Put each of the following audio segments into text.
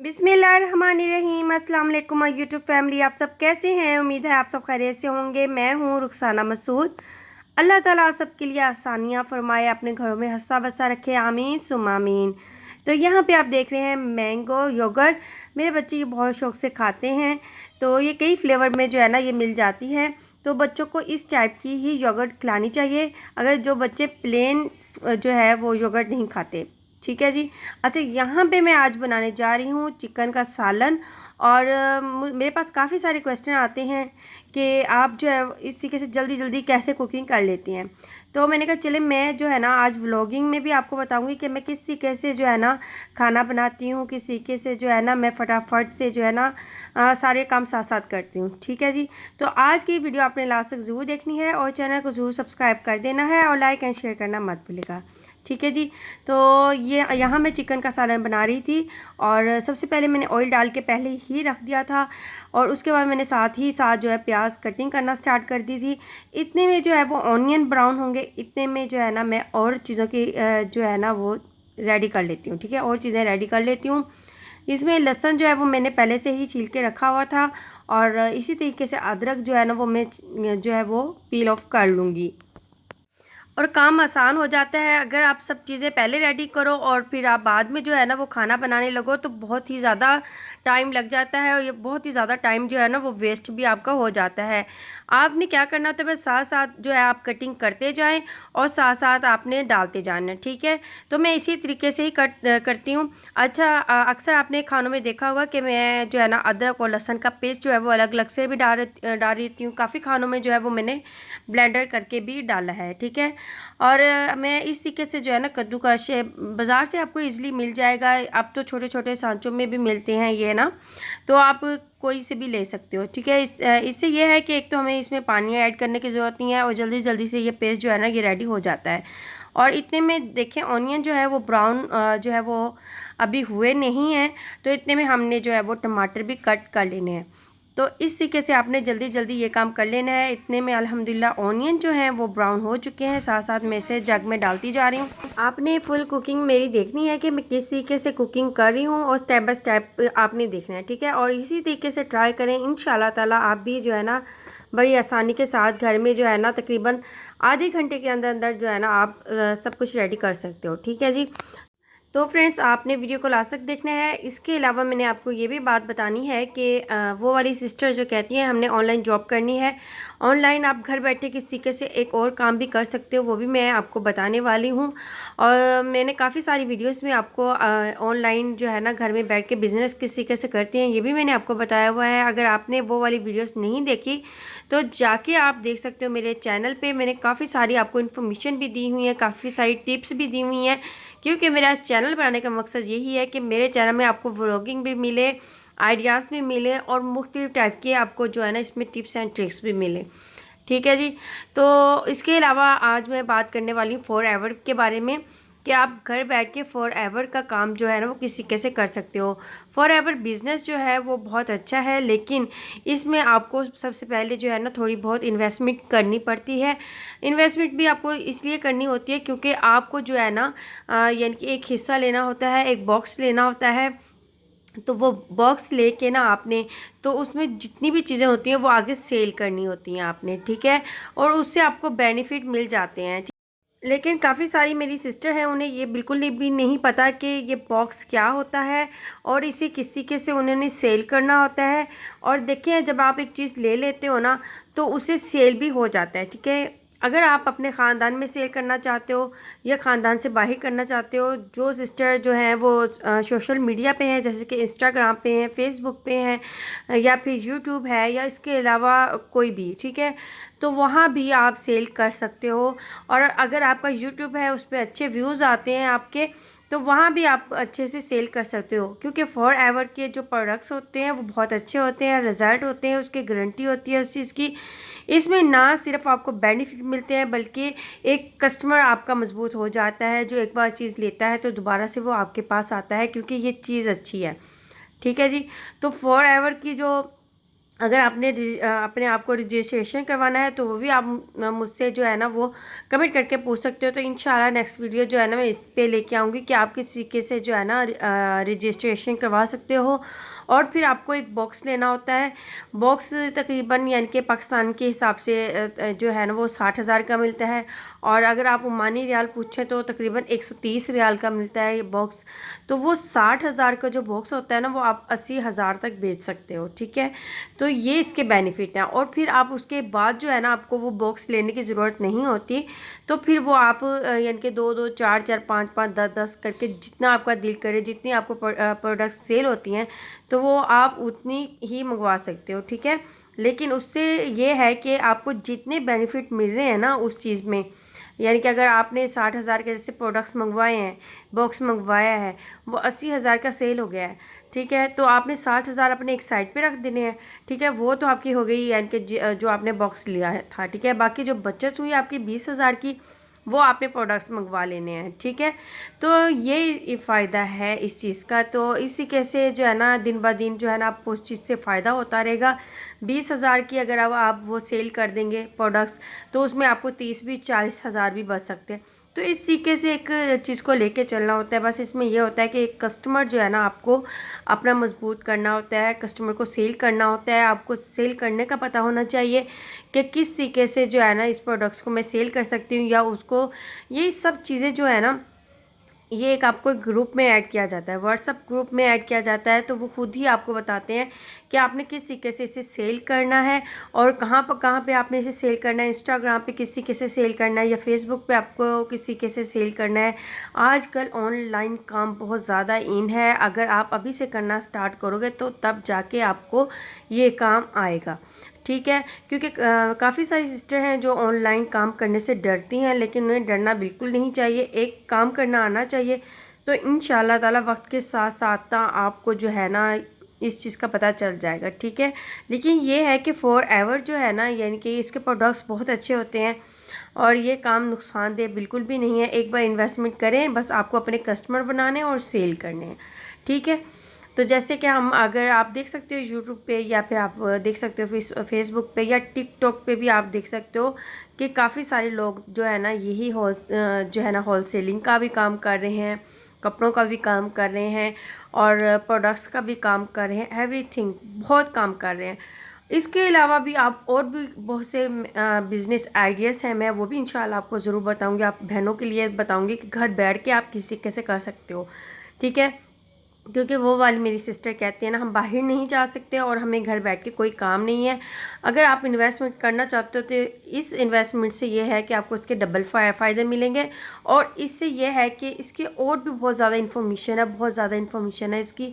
बिस्मिल्लाहिर्रहमानिर्रहीम। अस्सलाम वालेकुम माय यूट्यूब फैमिली। आप सब कैसे हैं? उम्मीद है आप सब खैरियत से होंगे। मैं हूँ रुखसाना मसूद। अल्लाह ताला आप सब के लिए आसानियाँ फरमाए, अपने घरों में हंसा बसा रखे, आमीन सुम आमीन। तो यहाँ पे आप देख रहे हैं मैंगो योगर्ट। मेरे बच्चे ये बहुत शौक़ से खाते हैं। तो ये कई फ्लेवर में जो है ना ये मिल जाती है। तो बच्चों को इस टाइप की ही योगर्ट खिलानी चाहिए, अगर जो बच्चे प्लेन जो है वो योगर्ट नहीं खाते। ठीक है जी। अच्छा, यहाँ पे मैं आज बनाने जा रही हूँ चिकन का सालन। और मेरे पास काफ़ी सारे क्वेश्चन आते हैं कि आप जो है इस तरीके से जल्दी जल्दी कैसे कुकिंग कर लेती हैं। तो मैंने कहा चले मैं जो है ना आज व्लॉगिंग में भी आपको बताऊंगी कि मैं किस तरीके से जो है ना खाना बनाती हूँ, किस तरीके से जो है ना मैं फटाफट से जो है ना सारे काम साथ साथ करती हूँ। ठीक है जी। तो आज की वीडियो आपने लास्ट तक ज़रूर देखनी है और चैनल को ज़रूर सब्सक्राइब कर देना है और लाइक एंड शेयर करना मत भूलिएगा। ठीक है जी। तो ये यहाँ मैं चिकन का सालन बना रही थी और सबसे पहले मैंने ऑयल डाल के पहले ही रख दिया था और उसके बाद मैंने साथ ही साथ जो है प्याज कटिंग करना स्टार्ट कर दी थी। इतने में जो है वो ऑनियन ब्राउन होंगे, इतने में जो है ना मैं और चीज़ों की जो है ना वो रेडी कर लेती हूँ। ठीक है, और चीज़ें रेडी कर लेती हूँ। इसमें लहसुन जो है वो मैंने पहले से ही छील के रखा हुआ था और इसी तरीके से अदरक जो है ना वो मैं जो है वो पील ऑफ कर लूँगी और काम आसान हो जाता है। अगर आप सब चीज़ें पहले रेडी करो और फिर आप बाद में जो है ना वो खाना बनाने लगो तो बहुत ही ज़्यादा टाइम लग जाता है और ये बहुत ही ज़्यादा टाइम जो है ना वो वेस्ट भी आपका हो जाता है। आपने क्या करना होता है, बस साथ साथ जो है आप कटिंग करते जाएं और साथ साथ आपने डालते जाना। ठीक है, तो मैं इसी तरीके से ही करती हूँ। अच्छा, अक्सर आपने खानों में देखा होगा कि मैं जो है ना अदरक और लहसुन का पेस्ट जो है वो अलग अलग से भी डाल देती हूँ। काफ़ी खानों में जो है वो मैंने ब्लेंडर करके भी डाला है। ठीक है, और मैं इस तरीके से जो है ना कद्दूकश बाज़ार से आपको इजीली मिल जाएगा। अब तो छोटे छोटे सांचों में भी मिलते हैं ये ना, तो आप कोई से भी ले सकते हो। ठीक है, इससे ये है कि एक तो हमें इसमें पानी ऐड करने की ज़रूरत नहीं है और जल्दी जल्दी से ये पेस्ट जो है ना ये रेडी हो जाता है। और इतने में देखें ऑनियन जो है वो ब्राउन जो है वो अभी हुए नहीं हैं, तो इतने में हमने जो है वो टमाटर भी कट कर लेने हैं। तो इस तरीके से आपने जल्दी जल्दी ये काम कर लेना है। इतने में अल्हम्दुलिल्लाह ऑनियन जो हैं वो ब्राउन हो चुके हैं। साथ साथ मैं इसे जग में डालती जा रही हूँ। आपने फुल कुकिंग मेरी देखनी है कि मैं किस तरीके से कुकिंग कर रही हूँ और स्टेप बाय स्टेप आपने देखना है। ठीक है, और इसी तरीके से ट्राई करें, इंशाल्लाह ताला आप भी जो है ना बड़ी आसानी के साथ घर में जो है ना तकरीबन आधे घंटे के अंदर अंदर जो है ना आप सब कुछ रेडी कर सकते हो। ठीक है जी। तो फ्रेंड्स, आपने वीडियो को लास्ट तक देखना है। इसके अलावा मैंने आपको ये भी बात बतानी है कि वो वाली सिस्टर जो कहती हैं हमने ऑनलाइन जॉब करनी है, ऑनलाइन आप घर बैठे किस तरीके से एक और काम भी कर सकते हो, वो भी मैं आपको बताने वाली हूँ। और मैंने काफ़ी सारी वीडियोस में आपको ऑनलाइन जो है ना घर में बैठ के बिज़नेस किस तरीके से करते हैं ये भी मैंने आपको बताया हुआ है। अगर आपने वो वाली वीडियोस नहीं देखी तो जाके आप देख सकते हो। मेरे चैनल पे मैंने काफ़ी सारी आपको इन्फॉर्मेशन भी दी हुई है, काफ़ी सारी टिप्स भी दी हुई हैं, क्योंकि मेरा चैनल बनाने का मकसद यही है कि मेरे चैनल में आपको व्लॉगिंग भी मिले, आइडियाज़ भी मिले और मुख्तलिफ टाइप के आपको जो है ना इसमें टिप्स एंड ट्रिक्स भी मिले। ठीक है जी। तो इसके अलावा आज मैं बात करने वाली हूँ फॉर एवर के बारे में कि आप घर बैठ के फॉर एवर का काम जो है ना वो किस तरीके से कर सकते हो। फॉर एवर बिज़नेस जो है वो बहुत अच्छा है, लेकिन इसमें आपको सबसे पहले जो है ना थोड़ी बहुत इन्वेस्टमेंट करनी पड़ती है। इन्वेस्टमेंट भी आपको इसलिए करनी होती है क्योंकि आपको जो है ना यानी कि एक हिस्सा लेना होता है, एक बॉक्स लेना होता है। तो वो बॉक्स लेके ना आपने तो उसमें जितनी भी चीज़ें होती हैं वो आगे सेल करनी होती हैं आपने। ठीक है, और उससे आपको बेनिफिट मिल जाते हैं। लेकिन काफ़ी सारी मेरी सिस्टर हैं, उन्हें ये बिल्कुल भी नहीं पता कि ये बॉक्स क्या होता है और इसे किस तरीके से उन्होंने सेल करना होता है। और देखिए, जब आप एक चीज़ ले लेते हो ना तो उसे सेल भी हो जाता है। ठीक है, अगर आप अपने ख़ानदान में सेल करना चाहते हो या ख़ानदान से बाहर करना चाहते हो, जो सिस्टर जो हैं वो सोशल मीडिया पे हैं, जैसे कि इंस्टाग्राम पे हैं, फेसबुक पे हैं या फिर यूट्यूब है या इसके अलावा कोई भी, ठीक है, तो वहाँ भी आप सेल कर सकते हो। और अगर आपका यूट्यूब है उस पर अच्छे व्यूज़ आते हैं आपके, तो वहाँ भी आप अच्छे से सेल कर सकते हो, क्योंकि फॉर एवर के जो प्रोडक्ट्स होते हैं वो बहुत अच्छे होते हैं, रिज़ल्ट होते हैं, उसकी गारंटी होती है उस चीज़ की। इसमें ना सिर्फ आपको बेनिफिट मिलते हैं बल्कि एक कस्टमर आपका मजबूत हो जाता है, जो एक बार चीज़ लेता है तो दोबारा से वो आपके पास आता है क्योंकि ये चीज़ अच्छी है। ठीक है जी। तो फॉर एवर की जो अगर आपने अपने आप को रजिस्ट्रेशन करवाना है तो वो भी आप मुझसे जो है ना वो कमेंट करके पूछ सकते हो। तो इंशाल्लाह नेक्स्ट वीडियो जो है ना मैं इस पे लेके आऊँगी कि आप किस तरीके से जो है ना रजिस्ट्रेशन करवा सकते हो। और फिर आपको एक बॉक्स लेना होता है। बॉक्स तकरीबन यानी कि पाकिस्तान के हिसाब से जो है ना वो 60,000 का मिलता है। और अगर आप ओमानी रियाल पूछें तो तकरीबन 130 रियाल का मिलता है ये बॉक्स। तो वो 60,000 का जो बॉक्स होता है ना वो आप 80,000 तक बेच सकते हो, ठीक है। तो ये इसके बेनिफिट हैं। और फिर आप उसके बाद जो है ना आपको वो बॉक्स लेने की ज़रूरत नहीं होती। तो फिर वो आप यानी कि 2-2, 4-4, 5-5, 10-10 करके जितना आपका दिल करे, जितनी आपको प्रोडक्ट सेल होती हैं तो वो आप उतनी ही मंगवा सकते हो, ठीक है। लेकिन उससे ये है कि आपको जितने बेनिफिट मिल रहे हैं ना उस चीज़ में, यानी कि अगर आपने 60,000 के जैसे प्रोडक्ट्स मंगवाए हैं, बॉक्स मंगवाया है, वो 80,000 का सेल हो गया है, ठीक है। तो आपने 60,000 अपने एक साइड पे रख देने हैं, ठीक है। वो तो आपकी हो गई यानी कि जो आपने बॉक्स लिया है था, ठीक है। बाकी जो बचत हुई आपकी 20,000 की, वो आपने प्रोडक्ट्स मंगवा लेने हैं, ठीक है। तो ये फ़ायदा है इस चीज़ का। तो इसी कैसे जो है ना दिन ब दिन जो है ना आपको उस चीज़ से फ़ायदा होता रहेगा। 20,000 की अगर अब आप वो सेल कर देंगे प्रोडक्ट्स तो उसमें आपको 30-40,000 भी बच सकते हैं। तो इस तरीके से एक चीज़ को लेके चलना होता है। बस इसमें यह होता है कि एक कस्टमर जो है ना आपको अपना मजबूत करना होता है, कस्टमर को सेल करना होता है। आपको सेल करने का पता होना चाहिए कि किस तरीके से जो है ना इस प्रोडक्ट्स को मैं सेल कर सकती हूँ या उसको, ये सब चीज़ें जो है ना ये एक आपको ग्रुप में ऐड किया जाता है, व्हाट्सअप ग्रुप में ऐड किया जाता है। तो वो खुद ही आपको बताते हैं कि आपने किस तरीके से इसे सेल करना है और कहाँ पे आपने इसे सेल करना है। इंस्टाग्राम पे किस तरीके से सेल करना है या फेसबुक पे आपको किस तरीके से सेल करना है। आजकल ऑनलाइन काम बहुत ज़्यादा इन है। अगर आप अभी से करना स्टार्ट करोगे तो तब जाके आपको ये काम आएगा, ठीक है। क्योंकि काफ़ी सारी सिस्टर हैं जो ऑनलाइन काम करने से डरती हैं, लेकिन उन्हें डरना बिल्कुल नहीं चाहिए, एक काम करना आना चाहिए। तो इंशाल्लाह ताला वक्त के साथ साथ ना आपको जो है ना इस चीज़ का पता चल जाएगा, ठीक है। लेकिन ये है कि फॉर एवर जो है ना यानी कि इसके प्रोडक्ट्स बहुत अच्छे होते हैं और ये काम नुकसानदेह बिल्कुल भी नहीं है। एक बार इन्वेस्टमेंट करें, बस आपको अपने कस्टमर बनाने और सेल करने हैं, ठीक है। तो जैसे कि हम, अगर आप देख सकते हो यूट्यूब पे या फिर आप देख सकते हो फेसबुक पे या टिकटॉक पे भी आप देख सकते हो कि काफ़ी सारे लोग जो है ना यही जो है ना होल सेलिंग का भी काम कर रहे हैं, कपड़ों का भी काम कर रहे हैं और प्रोडक्ट्स का भी काम कर रहे हैं। एवरीथिंग बहुत काम कर रहे हैं। इसके अलावा भी आप और भी बहुत से बिज़नेस आइडियाज़ हैं, मैं वो भी इंशाल्लाह आपको ज़रूर बताऊंगी। आप बहनों के लिए बताऊंगी कि घर बैठ के आप किसी कैसे कर सकते हो, ठीक है। क्योंकि वो वाली मेरी सिस्टर कहती है ना हम बाहर नहीं जा सकते और हमें घर बैठ के कोई काम नहीं है। अगर आप इन्वेस्टमेंट करना चाहते हो तो इस इन्वेस्टमेंट से ये है कि आपको इसके डबल फ़ायदे मिलेंगे। और इससे ये है कि इसके और भी बहुत ज़्यादा इन्फॉर्मेशन है, बहुत ज़्यादा इन्फॉर्मेशन है इसकी।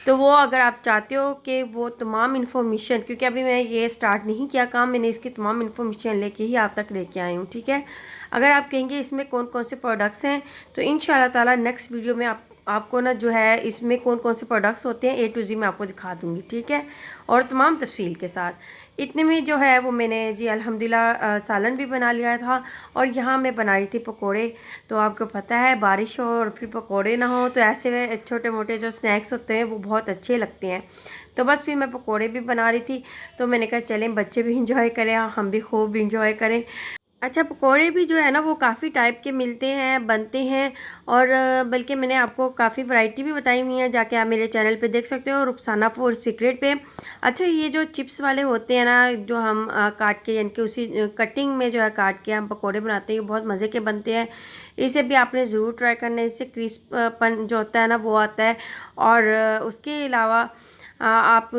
तो वो अगर आप चाहते हो कि वो तमाम इन्फॉर्मेशन, क्योंकि अभी मैं ये स्टार्ट नहीं किया काम, मैंने इसकी तमाम इन्फॉर्मेशन लेके ही आप तक लेके आई हूँ, ठीक है। अगर आप कहेंगे इसमें कौन कौन से प्रोडक्ट्स हैं तो इंशाल्लाह ताला नेक्स्ट वीडियो में आपको ना जो है इसमें कौन कौन से प्रोडक्ट्स होते हैं A to Z मैं आपको दिखा दूँगी, ठीक है। और तमाम तफसील के साथ। इतने में जो है वो मैंने जी अल्हम्दुलिल्लाह सालन भी बना लिया था और यहाँ मैं बना रही थी पकोड़े। तो आपको पता है बारिश हो और फिर पकोड़े ना हो तो ऐसे छोटे मोटे जो स्नैक्स होते हैं वो बहुत अच्छे लगते हैं। तो बस फिर मैं पकोड़े भी बना रही थी। तो मैंने कहा चलें बच्चे भी इंजॉय करें, हम भी खूब इंजॉय करें। अच्छा, पकोड़े भी जो है ना वो काफ़ी टाइप के मिलते हैं, बनते हैं। और बल्कि मैंने आपको काफ़ी वैरायटी भी बताई हुई है, जाके आप मेरे चैनल पे देख सकते हो रुखसाना फूड सीक्रेट पे। अच्छा, ये जो चिप्स वाले होते हैं ना जो हम काट के यानी कि उसी कटिंग में जो है काट के हम पकोड़े बनाते हैं, ये बहुत मज़े के बनते हैं। इसे भी आपने ज़रूर ट्राई करना है, इससे क्रिस्पपन जो होता है ना वो आता है। और उसके अलावा आप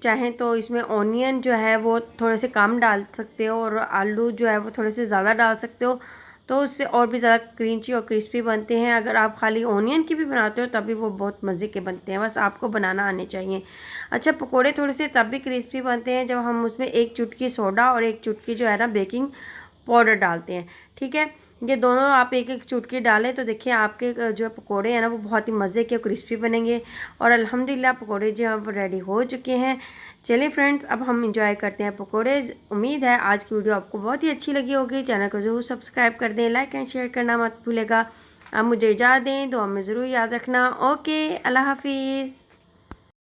चाहें तो इसमें ऑनियन जो है वो थोड़े से कम डाल सकते हो और आलू जो है वो थोड़े से ज़्यादा डाल सकते हो। तो उससे और भी ज़्यादा क्रंची और क्रिस्पी बनते हैं। अगर आप खाली ऑनियन की भी बनाते हो तब भी वो बहुत मज़े के बनते हैं, बस आपको बनाना आने चाहिए। अच्छा, पकोड़े थोड़े से तब भी क्रिस्पी बनते हैं जब हम उसमें 1 चुटकी सोडा और 1 चुटकी जो है ना बेकिंग पाउडर डालते हैं, ठीक है। ये दोनों आप 1-1 चुटकी डालें तो देखिए आपके जो पकोड़े हैं ना वो बहुत ही मज़े के क्रिस्पी बनेंगे। और अल्हम्दुलिल्लाह पकोड़े जो हैं वो रेडी हो चुके हैं। चलिए फ्रेंड्स, अब हम इंजॉय करते हैं पकोड़े। उम्मीद है आज की वीडियो आपको बहुत ही अच्छी लगी होगी। चैनल को ज़रूर सब्सक्राइब कर दें, लाइक एंड शेयर करना मत भूलेगा। अब मुझे इजाज़त दें, दुआ में ज़रूर याद रखना। ओके, अल्लाह हाफिज़।